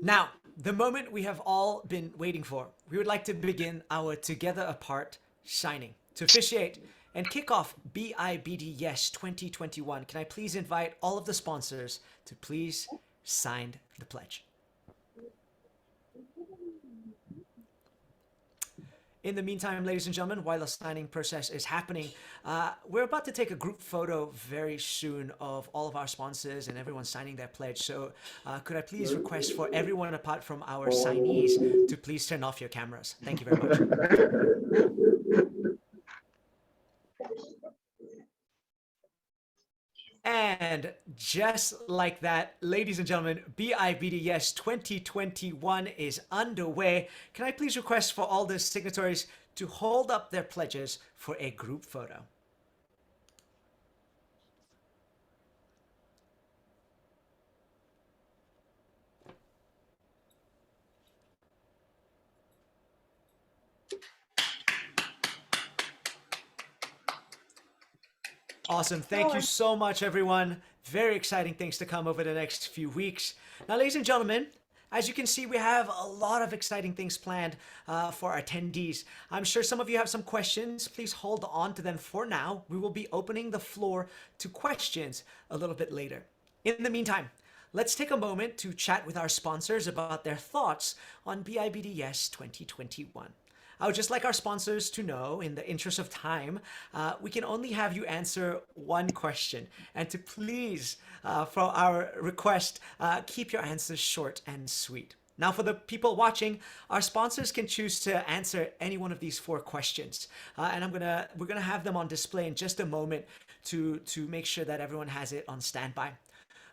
Now, the moment we have all been waiting for, we would like to begin our Together Apart signing. To officiate and kick off BIBD Yes 2021, can I please invite all of the sponsors to please sign the pledge? In the meantime, ladies and gentlemen, while the signing process is happening, we're about to take a group photo very soon of all of our sponsors and everyone signing their pledge. So could I please request for everyone apart from our signees to please turn off your cameras? Thank you very much. And just like that, ladies and gentlemen, BIBD Yes 2021 is underway. Can I please request for all the signatories to hold up their pledges for a group photo? Awesome. Thank you so much, everyone. Very exciting things to come over the next few weeks. Now, ladies and gentlemen, as you can see, we have a lot of exciting things planned for our attendees. I'm sure some of you have some questions. Please hold on to them for now. We will be opening the floor to questions a little bit later. In the meantime, let's take a moment to chat with our sponsors about their thoughts on BIBD Yes 2021. I would just like our sponsors to know, in the interest of time, we can only have you answer one question. And to please, for our request, keep your answers short and sweet. Now, for the people watching, our sponsors can choose to answer any one of these 4 questions. And we're gonna have them on display in just a moment to make sure that everyone has it on standby.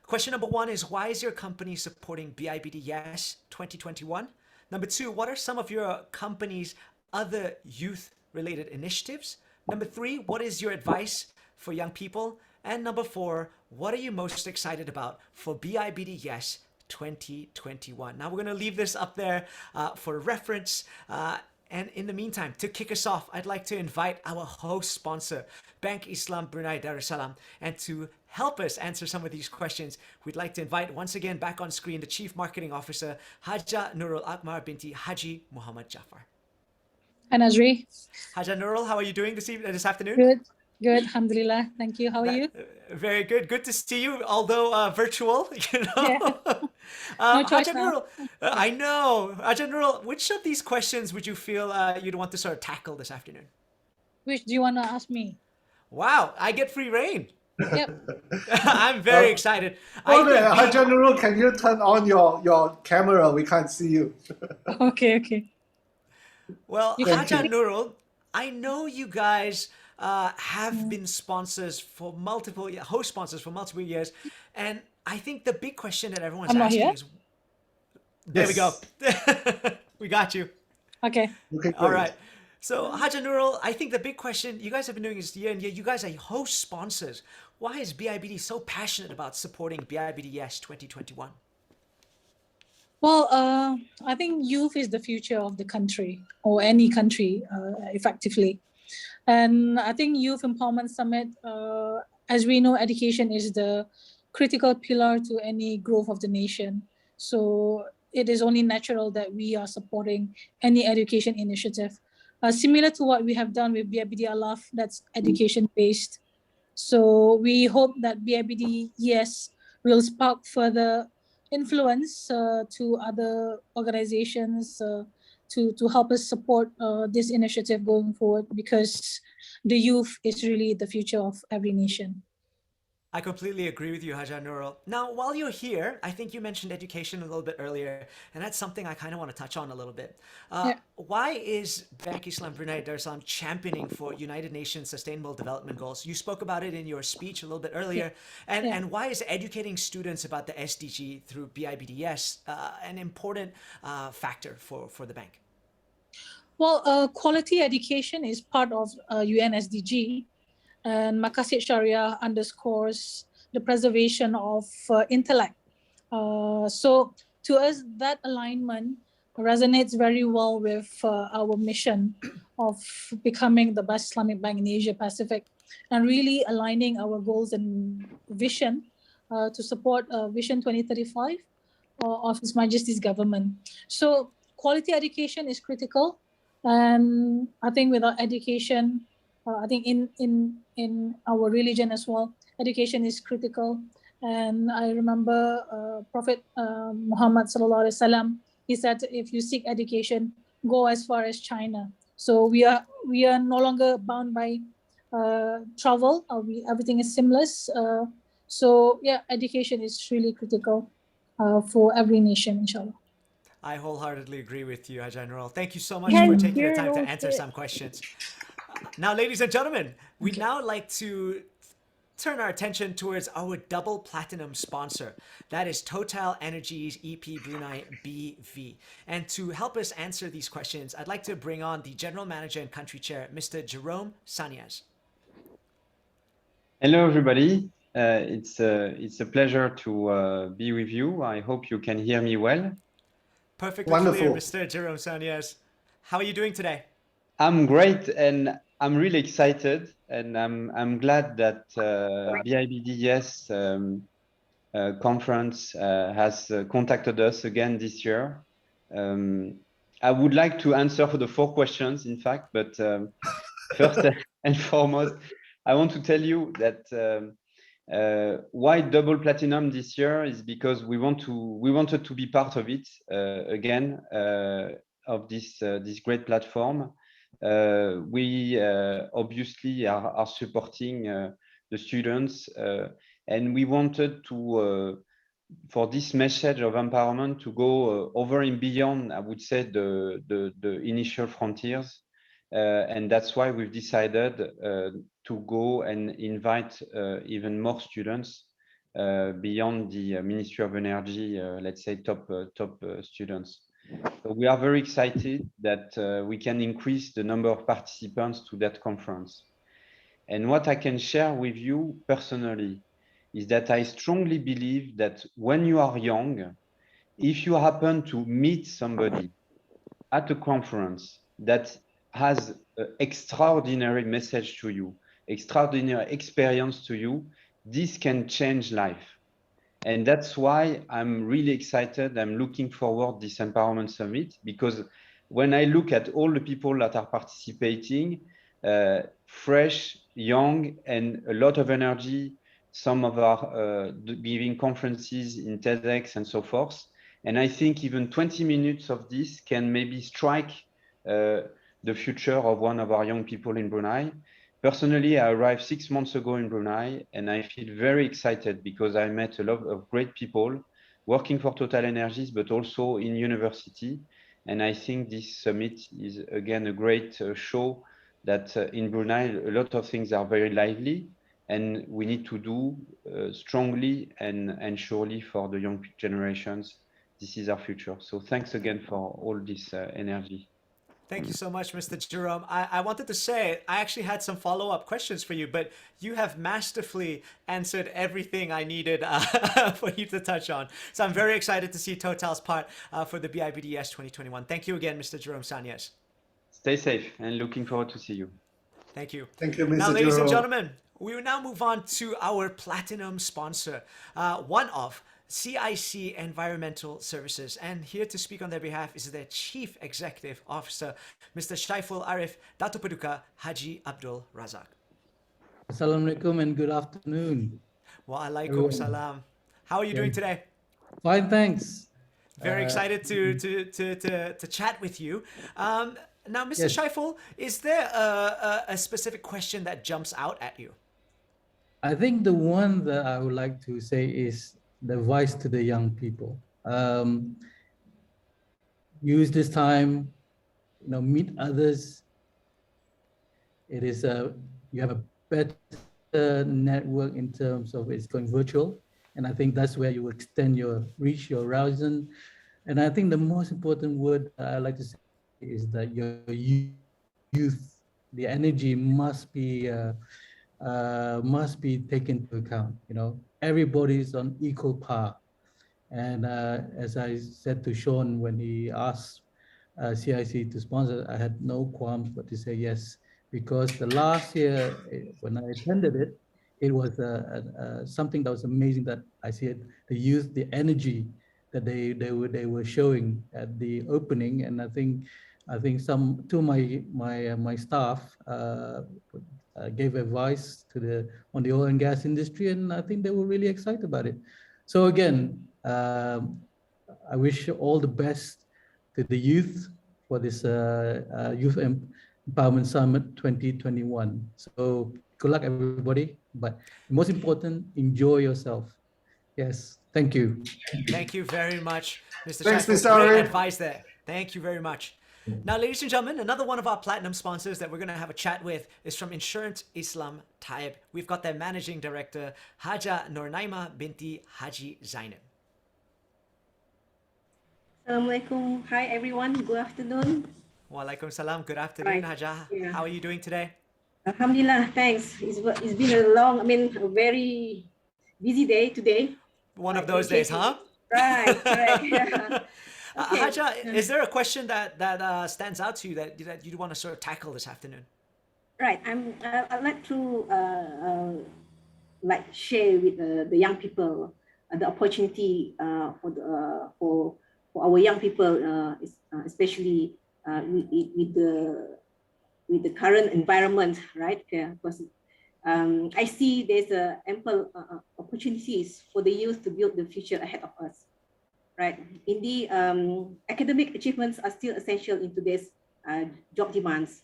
Question number 1 is, why is your company supporting BIBD Yes 2021? Number 2, what are some of your company's other youth-related initiatives? Number 3, what is your advice for young people? And number 4, what are you most excited about for BIBD Yes 2021? Now we're going to leave this up there for reference. And in the meantime, to kick us off, I'd like to invite our host sponsor, Bank Islam Brunei Darussalam, and to help us answer some of these questions, we'd like to invite once again back on screen the Chief Marketing Officer, Haja Nurul Akmar binti Haji Muhammad Jafar. Hi, Nazri. Haja Nurul, how are you doing this afternoon? Good. Alhamdulillah. Thank you. How are you? Very good. Good to see you, although virtual, you know. Yeah. No choice Haja Nurul, I know. Haja Nurul, which of these questions would you feel you'd want to sort of tackle this afternoon? Which do you want to ask me? Wow, I get free reign. Yep. I'm very excited. Okay, Haja Nurul, can you turn on your camera? We can't see you. Okay. Well, Haja Nurul, I know you guys have been sponsors for host sponsors for multiple years, and I think the big question that everyone's asking is, there we go. We got you. Okay. All right. So Haja Nurul, I think the big question you guys have been doing this year and year, you guys are host sponsors. Why is BIBD so passionate about supporting BIBD Yes 2021? Well, I think youth is the future of the country, or any country, effectively. And I think Youth Empowerment Summit, as we know, education is the critical pillar to any growth of the nation. So it is only natural that we are supporting any education initiative. Similar to what we have done with BIBD Alaf, that's education-based. So we hope that BIBD Yes will spark further influence to other organizations to help us support this initiative going forward, because the youth is really the future of every nation. I completely agree with you, Haja Nurul. Now, while you're here, I think you mentioned education a little bit earlier, and that's something I kind of want to touch on a little bit. Why is Bank Islam Brunei Darussalam championing for United Nations Sustainable Development Goals? You spoke about it in your speech a little bit earlier. And why is educating students about the SDG through BIBD Yes an important factor for the bank? Well, quality education is part of UN SDG. And Maqasid Sharia underscores the preservation of intellect. So to us, that alignment resonates very well with our mission of becoming the best Islamic bank in Asia Pacific, and really aligning our goals and vision to support Vision 2035 of His Majesty's government. So quality education is critical, and I think without education, I think in our religion as well, education is critical. And I remember Prophet Muhammad sallallahu alaihi wasallam. He said, if you seek education, go as far as China. So we are no longer bound by travel. Everything is seamless. So yeah, education is really critical for every nation, inshallah. I wholeheartedly agree with you, General. Thank you so much for Can taking the time to girls answer get some questions. Now, ladies and gentlemen, we'd now like to turn our attention towards our double platinum sponsor. That is Total Energies EP Brunei BV. And to help us answer these questions, I'd like to bring on the General Manager and Country Chair, Mr. Jerome Sanyas. Hello, everybody. It's a pleasure to be with you. I hope you can hear me well. Perfectly Wonderful. clear, Mr. Jerome Sanyas. How are you doing today? I'm great, and I'm really excited, and I'm glad that BIBDS conference has contacted us again this year. I would like to answer for the 4 questions, in fact, but first and foremost, I want to tell you that why double platinum this year is because we wanted to be part of it again, of this great platform. We obviously are supporting the students, and we wanted to for this message of empowerment to go over and beyond, I would say, the initial frontiers. And that's why we've decided to go and invite even more students beyond the Ministry of Energy, let's say top students. So we are very excited that we can increase the number of participants to that conference. And what I can share with you personally is that I strongly believe that when you are young, if you happen to meet somebody at a conference that has an extraordinary message to you, extraordinary experience to you, this can change life. And that's why I'm really excited. I'm looking forward to this Empowerment Summit, because when I look at all the people that are participating, fresh, young, and a lot of energy, some of our giving conferences in TEDx and so forth. And I think even 20 minutes of this can maybe strike the future of one of our young people in Brunei. Personally, I arrived 6 months ago in Brunei, and I feel very excited because I met a lot of great people working for Total Energies, but also in university. And I think this summit is, again, a great show that in Brunei, a lot of things are very lively, and we need to do strongly and surely for the young generations. This is our future. So thanks again for all this energy. Thank you so much, Mr. Jerome. I wanted to say, I actually had some follow-up questions for you, but you have masterfully answered everything I needed for you to touch on. So I'm very excited to see Total's part for the BIBDS 2021. Thank you again, Mr. Jerome Sanyas. Stay safe and looking forward to see you. Thank you. Thank you, Now, Mr. ladies and Jerome. gentlemen, we will now move on to our platinum sponsor, one of CIC Environmental Services. And here to speak on their behalf is their Chief Executive Officer, Mr. Shaiful Arif Dato Paduka Haji Abdul Razak. Assalamualaikum and good afternoon. Wa alaikum Everyone. salam. How are you doing today? Fine, thanks. Very excited to chat with you. Now, Mr. Yes. Shaiful, is there a specific question that jumps out at you? I think the one that I would like to say is the advice to the young people. Use this time, meet others. It is you have a better network in terms of it's going virtual. And I think that's where you extend your reach, your horizon. And I think the most important word I like to say is that your youth, the energy must be taken into account. Everybody's on equal par. And as I said to Shaun when he asked CIC to sponsor, I had no qualms but to say yes, because the last year when I attended it, it was something that was amazing that I see it, the youth, the energy that they were showing at the opening, and I think some to my staff gave advice to on the oil and gas industry, and I think they were really excited about it. So again, I wish all the best to the youth for this Youth Empowerment Summit 2021. So good luck, everybody. But most important, enjoy yourself. Yes, thank you. Thank you very much, Mr. Thanks, Shaun, Mr. for great Arif. advice there. Thank you very much. Now, ladies and gentlemen, another one of our platinum sponsors that we're going to have a chat with is from Insurance Islam Taib. We've got their managing director, Haja Nurnaima binti Haji Zainab. Assalamualaikum. Hi everyone. Good afternoon. Walaikum salam. Good afternoon, Right. Haja. Yeah. How are you doing today? Alhamdulillah. Thanks. It's been a very busy day today. One of those days, huh? Right. Correct. Yeah. Okay. Haja, is there a question that stands out to you that you want to sort of tackle this afternoon? Right. I'd like to share with the young people the opportunity for our young people, especially with the current environment, right? Because I see there's ample opportunities for the youth to build the future ahead of us, right? Indeed, academic achievements are still essential in today's job demands.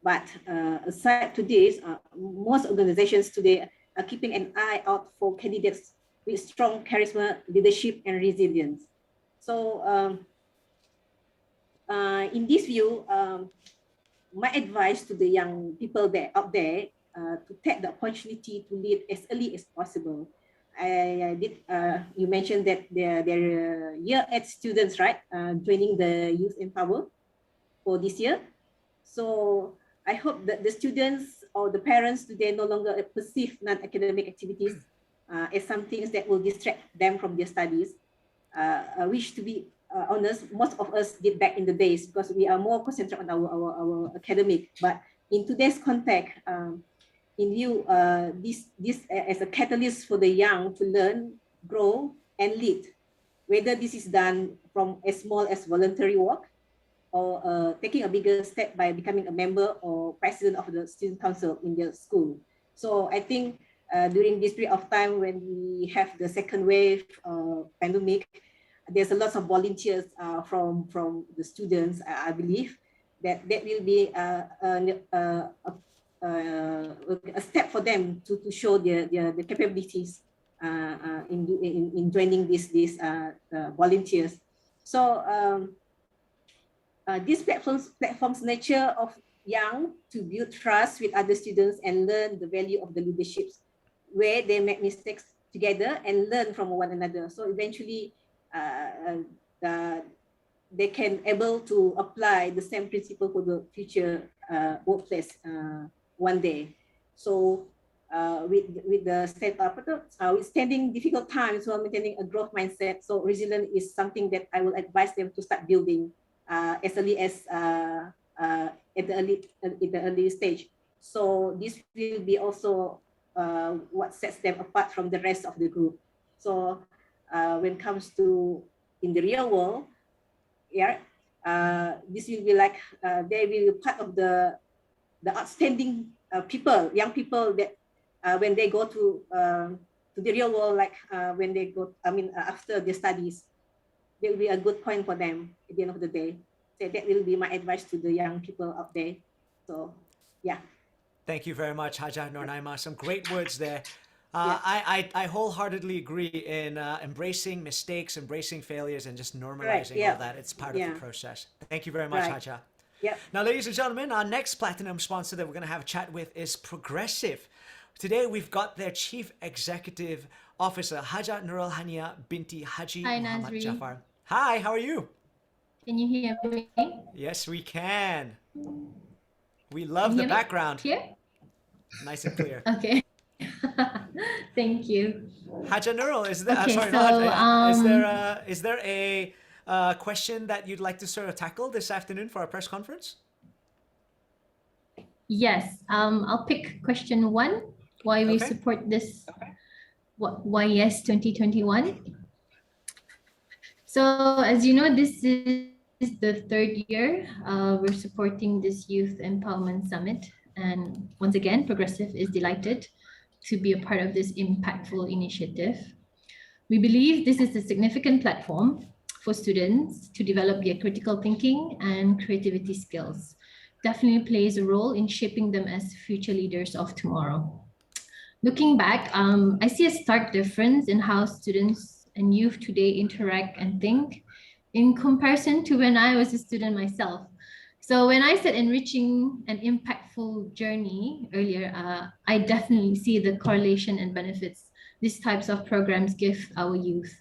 But aside to this, most organizations today are keeping an eye out for candidates with strong charisma, leadership, and resilience. So in this view, my advice to the young people out there to take the opportunity to lead as early as possible. You mentioned that they're year 8 students, right? Joining the Youth Empower for this year. So I hope that the students or the parents today no longer perceive non-academic activities as some things that will distract them from their studies. Which, to be honest, most of us did back in the days because we are more concentrated on our academic. But in today's context, in view this as a catalyst for the young to learn, grow, and lead, whether this is done from as small as voluntary work or taking a bigger step by becoming a member or president of the student council in their school. So I think during this period of time when we have the second wave pandemic, there's a lot of volunteers from the students. I believe that will be a step for them to show their capabilities in joining these volunteers. So this platform's nature of young to build trust with other students and learn the value of the leaderships, where they make mistakes together and learn from one another. So eventually, they can able to apply the same principle for the future workplace one day. So with the withstanding difficult times while maintaining a growth mindset, so resilience is something that I will advise them to start building as early as at the early stage. So this will be also what sets them apart from the rest of the group. So when it comes to in the real world, yeah, this will be like they will be part of the outstanding people, young people that when they go to the real world, like when they go, after their studies, there will be a good point for them at the end of the day. So that will be my advice to the young people out there. So, yeah. Thank you very much, Haja Nurnaima. Some great words there. I wholeheartedly agree in embracing mistakes, embracing failures, and just normalizing all that. It's part of the process. Thank you very much, Haja. Yep. Now, ladies and gentlemen, our next platinum sponsor that we're going to have a chat with is Progressive. Today, we've got their Chief Executive Officer, Haja Nurul Hania binti Haji Muhammad Nazri. Jafar. Hi, how are you? Can you hear me? Yes, we can. We love the background. Clear? Nice and clear. Okay. Thank you. Haja Nurul, is there? Okay, Sorry, so, is there a question that you'd like to sort of tackle this afternoon for our press conference? Yes. I'll pick question 1. Why we Okay. support this? Why yes 2021? So as you know, this is the third year we're supporting this Youth Empowerment Summit. And once again, Progressive is delighted to be a part of this impactful initiative. We believe this is a significant platform for students to develop their critical thinking and creativity skills. Definitely plays a role in shaping them as future leaders of tomorrow. Looking back, I see a stark difference in how students and youth today interact and think in comparison to when I was a student myself. So when I said enriching an impactful journey earlier, I definitely see the correlation and benefits these types of programs give our youth.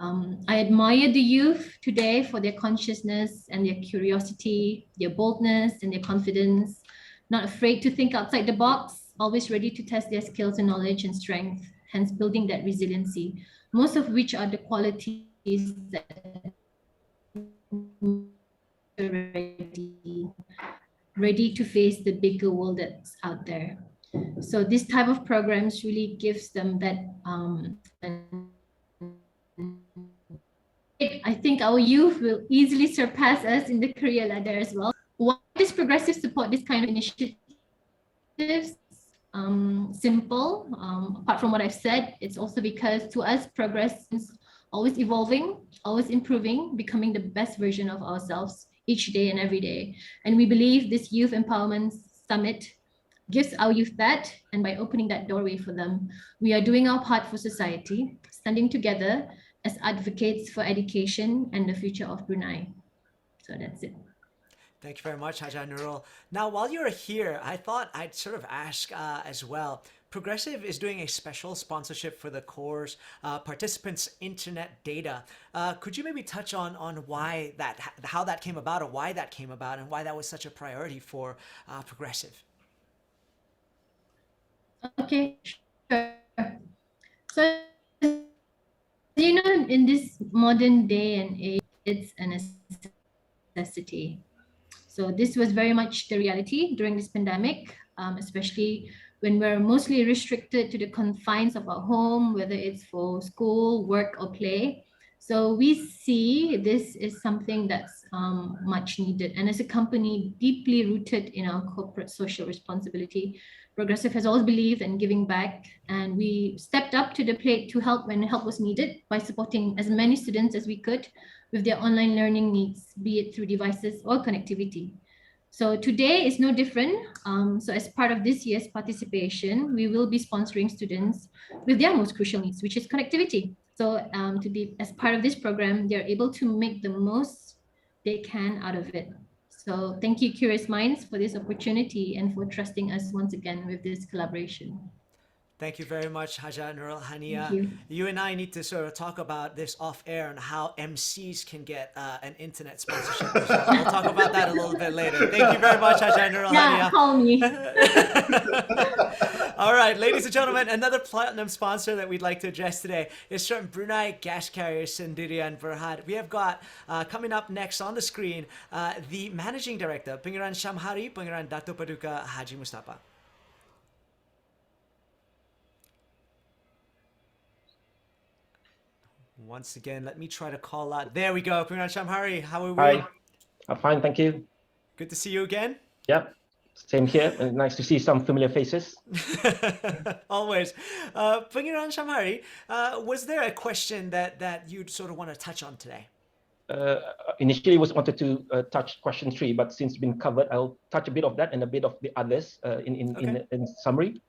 I admire the youth today for their consciousness and their curiosity, their boldness and their confidence, not afraid to think outside the box, always ready to test their skills and knowledge and strength, hence building that resiliency, most of which are the qualities that ready to face the bigger world that's out there. So this type of programs really gives them that I think our youth will easily surpass us in the career ladder as well. Why does Progressive support this kind of initiatives? Simple. Apart from what I've said, it's also because to us, progress is always evolving, always improving, becoming the best version of ourselves each day and every day. And we believe this Youth Empowerment Summit gives our youth that, and by opening that doorway for them, we are doing our part for society, standing together as advocates for education and the future of Brunei. So that's it. Thank you very much, Haja Nurul. Now, while you're here, I thought I'd sort of ask as well. Progressive is doing a special sponsorship for the course participants' internet data. Could you maybe touch on why that, how that came about, or why that came about, and why that was such a priority for Progressive? Okay, sure. So, you know, in this modern day and age, it's a necessity. So this was very much the reality during this pandemic, especially when we're mostly restricted to the confines of our home, whether it's for school, work, or play. So we see this is something that's much needed. And as a company deeply rooted in our corporate social responsibility, Progressive has always believed in giving back, and we stepped up to the plate to help when help was needed by supporting as many students as we could with their online learning needs, be it through devices or connectivity. So today is no different. So as part of this year's participation, we will be sponsoring students with their most crucial needs, which is connectivity. So to be as part of this program, they're able to make the most they can out of it. So thank you, Curious Minds, for this opportunity and for trusting us once again with this collaboration. Thank you very much, Haja Nurul Hania. Thank you. You and I need to sort of talk about this off air and how MCs can get an internet sponsorship as well. We'll talk about that a little bit later. Thank you very much, Haja Nurul Yeah, Hania. call me. All right, ladies and gentlemen, another platinum sponsor that we'd like to address today is from Brunei Gas Carriers Sendirian Berhad. We have got coming up next on the screen the Managing Director, Pengiran Shamhari, Pengiran Dato Paduka Haji Mustafa. Once again, let me try to call out. There we go. Pengiran Shamhari, how are we? Hi, I'm fine, thank you. Good to see you again. Yep, same here. Nice to see some familiar faces. Always. Pengiran Shamhari, was there a question that you'd sort of want to touch on today? Initially, was wanted to touch question 3, but since it's been covered, I'll touch a bit of that and a bit of the others in summary.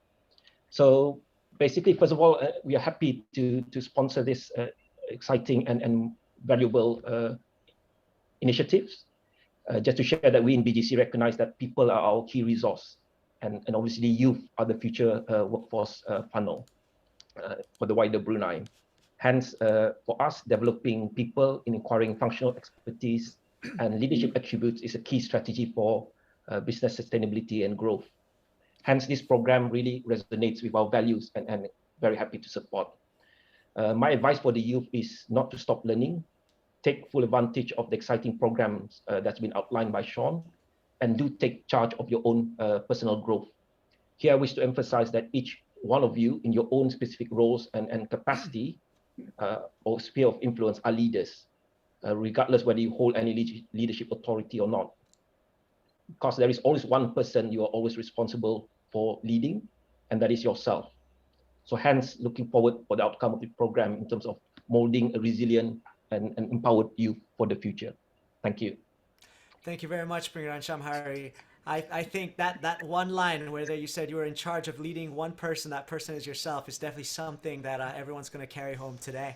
So basically, first of all, we are happy to sponsor this exciting and valuable initiatives. Just to share that we in BGC recognize that people are our key resource, and obviously youth are the future workforce funnel for the wider Brunei. Hence, for us, developing people in acquiring functional expertise and leadership attributes is a key strategy for business sustainability and growth. Hence, this program really resonates with our values and very happy to support. My advice for the youth is not to stop learning. Take full advantage of the exciting programs that's been outlined by Shaun, and do take charge of your own personal growth. Here, I wish to emphasize that each one of you in your own specific roles and capacity or sphere of influence are leaders. regardless whether you hold any leadership authority or not. Because there is always one person you are always responsible for leading, and that is yourself. So hence, looking forward for the outcome of the program in terms of molding a resilient and empowered youth for the future. Thank you. Thank you very much, Pengiran Shamhari. I think that one line where you said you were in charge of leading one person, that person is yourself, is definitely something that everyone's going to carry home today.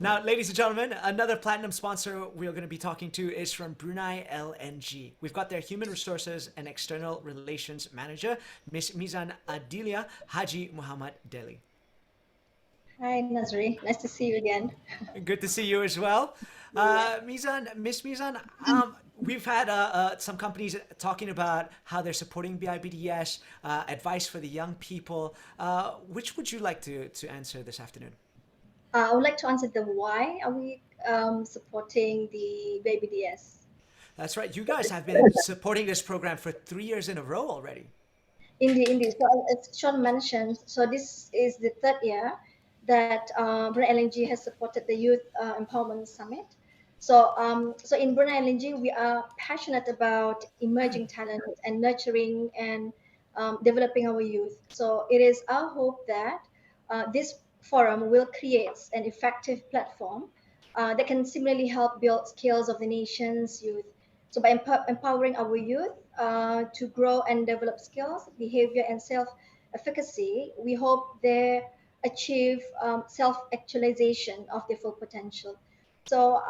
Now, ladies and gentlemen, another platinum sponsor we're going to be talking to is from Brunei LNG. We've got their Human Resources and External Relations Manager, Ms. Mizan Adilia Haji Muhammad Delhi. Hi, Nazri. Nice to see you again. Good to see you as well. Miss Mizan, we've had some companies talking about how they're supporting BIBDS, advice for the young people. Which would you like to answer this afternoon? I would like to answer the why are we supporting the BIBDS. That's right. You guys have been supporting this program for 3 years in a row already. Indeed. So as Shaun mentioned, so this is the third year that Brunei LNG has supported the Youth Empowerment Summit. So in Brunei LNG, we are passionate about emerging talent and nurturing and developing our youth. So it is our hope that this forum will create an effective platform that can similarly help build skills of the nation's youth. So by empowering our youth to grow and develop skills, behavior, and self-efficacy, we hope they achieve self-actualization of their full potential. So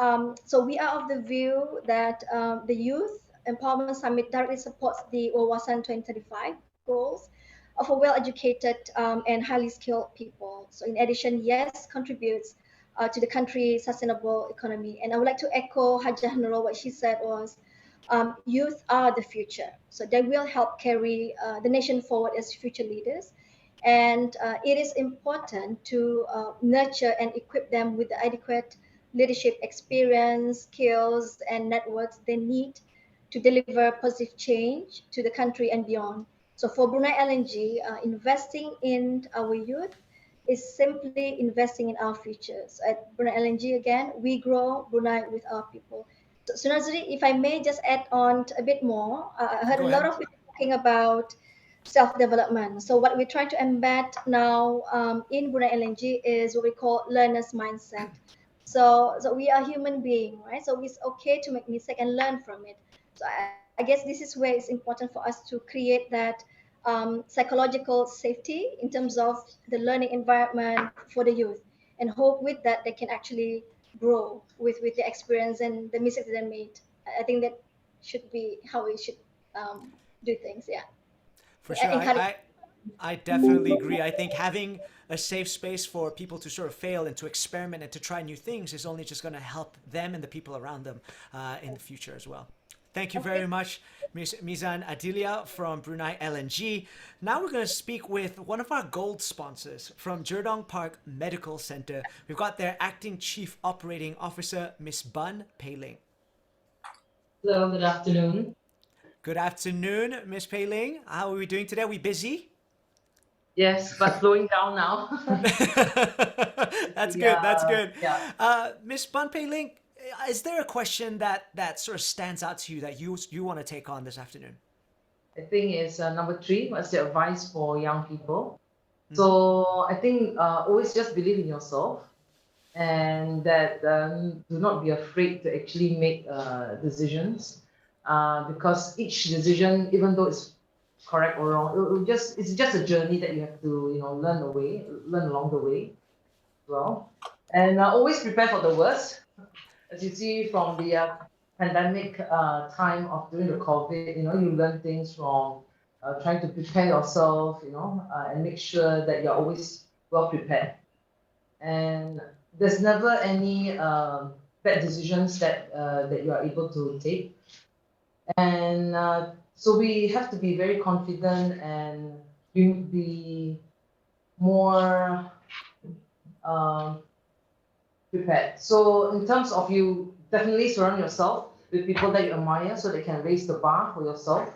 we are of the view that the Youth Empowerment Summit directly supports the Wawasan 2035 goals of a well-educated and highly skilled people. So in addition, yes, contributes to the country's sustainable economy. And I would like to echo Hajah Nurul. What she said was, youth are the future. So they will help carry the nation forward as future leaders. And it is important to nurture and equip them with the adequate leadership experience, skills, and networks they need to deliver positive change to the country and beyond. So for Brunei LNG, investing in our youth is simply investing in our futures. At Brunei LNG, again, we grow Brunei with our people. So Nazri, if I may just add on a bit more, I heard a lot of people talking about self-development. So what we're trying to embed now in Brunei LNG is what we call learner's mindset. So we are human beings, right? So it's okay to make mistakes and learn from it. So I guess this is where it's important for us to create that psychological safety in terms of the learning environment for the youth, and hope with that they can actually grow with the experience and the mistakes that they made. I think that should be how we should do things. Yeah. For sure. I definitely agree. I think having a safe space for people to sort of fail and to experiment and to try new things is only just going to help them and the people around them in the future as well. Thank you very much, Ms. Mizan Adilia from Brunei LNG. Now we're going to speak with one of our gold sponsors from Jerdong Park Medical Center. We've got their Acting Chief Operating Officer, Ms. Bun Pei Ling. Hello, good afternoon. Good afternoon, Ms. Pei Ling. How are we doing today? Are we busy? Yes, but slowing down now. That's good. That's good. Yeah. Ms. Bun Pei Ling, is there a question that sort of stands out to you that you want to take on this afternoon? I think it's number 3. What's the advice for young people? So I think always just believe in yourself, and that do not be afraid to actually make decisions, because each decision, even though it's correct or wrong, it's just a journey that you have to learn along the way as well. And always prepare for the worst. As you see from the pandemic time of during the COVID, you learn things from trying to prepare yourself, and make sure that you're always well prepared. And there's never any bad decisions that you are able to take. And so we have to be very confident and be more prepared. So in terms of you definitely surround yourself with people that you admire so they can raise the bar for yourself,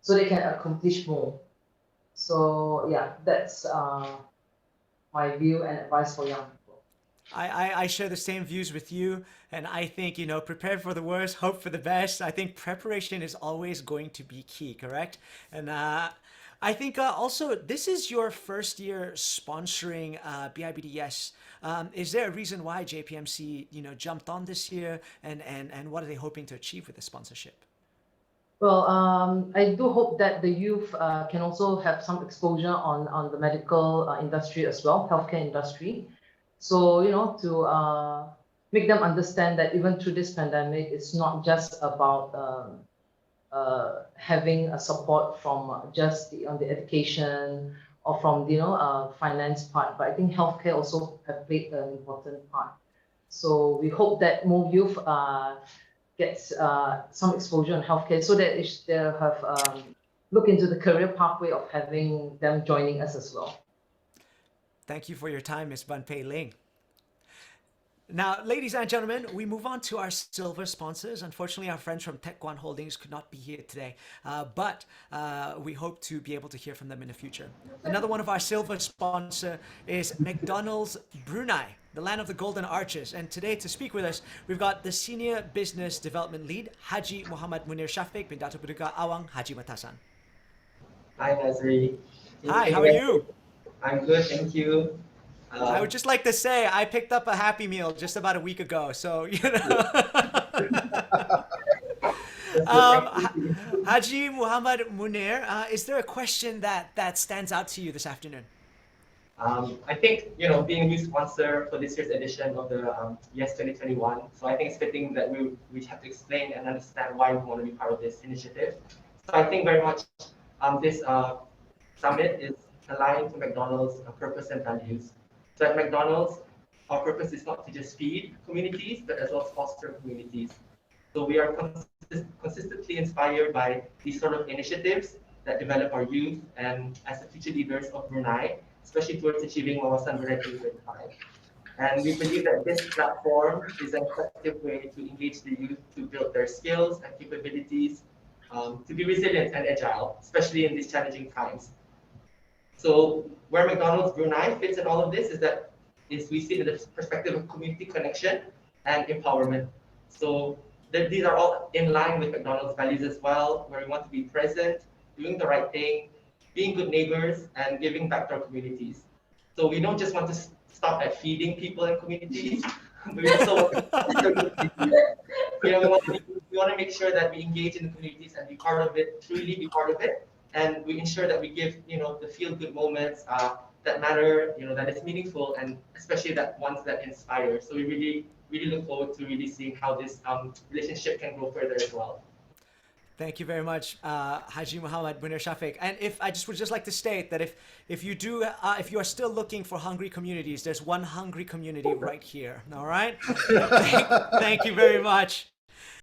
so they can accomplish more. So yeah, that's my view and advice for young people. I share the same views with you, and I think, prepare for the worst, hope for the best. I think preparation is always going to be key, correct? And I think also this is your first year sponsoring BIBDS. Is there a reason why JPMC, jumped on this year, and what are they hoping to achieve with the sponsorship? Well, I do hope that the youth can also have some exposure on the medical industry as well, healthcare industry. So, to make them understand that even through this pandemic, it's not just about having a support from just on the education or from the finance part, but I think healthcare also have played an important part. So we hope that more youth gets some exposure on healthcare so that they'll have look into the career pathway of having them joining us as well. Thank you for your time, Ms. Ban Pei Ling. Now, ladies and gentlemen, we move on to our silver sponsors. Unfortunately, our friends from Tech1 Holdings could not be here today, but we hope to be able to hear from them in the future. Another one of our silver sponsor is McDonald's Brunei, the land of the Golden Arches. And today, to speak with us, we've got the Senior Business Development Lead, Haji Muhammad Munir Syafiq bin Dato Paduka Awang Haji Matasan. Hi, Nazri. Hi, how are you? I'm good, thank you. I would just like to say I picked up a Happy Meal just about a week ago, so Haji Muhammad Munir, is there a question that stands out to you this afternoon? I think being a new sponsor for this year's edition of the Yes 2021, so I think it's fitting that we have to explain and understand why we want to be part of this initiative. So I think very much this summit is aligned to McDonald's purpose and values. So at McDonald's, our purpose is not to just feed communities, but as well as foster communities. So we are consistently inspired by these sort of initiatives that develop our youth and as the future leaders of Brunei, especially towards achieving Wawasan Brunei 2025. And we believe that this platform is an effective way to engage the youth to build their skills and capabilities, to be resilient and agile, especially in these challenging times. So where McDonald's Brunei fits in all of this is we see it in the perspective of community connection and empowerment. So these are all in line with McDonald's values as well, where we want to be present, doing the right thing, being good neighbors, and giving back to our communities. So we don't just want to stop at feeding people in communities, but we also we want to make sure that we engage in the communities and be part of it, truly be part of it. And we ensure that we give, the feel-good moments that matter, that is meaningful, and especially that ones that inspire. So we really, really look forward to really seeing how this relationship can grow further as well. Thank you very much, Haji Muhammad Munir Syafiq. And I would just like to state that if you are still looking for hungry communities, there's one hungry community right here. All right. Thank you very much.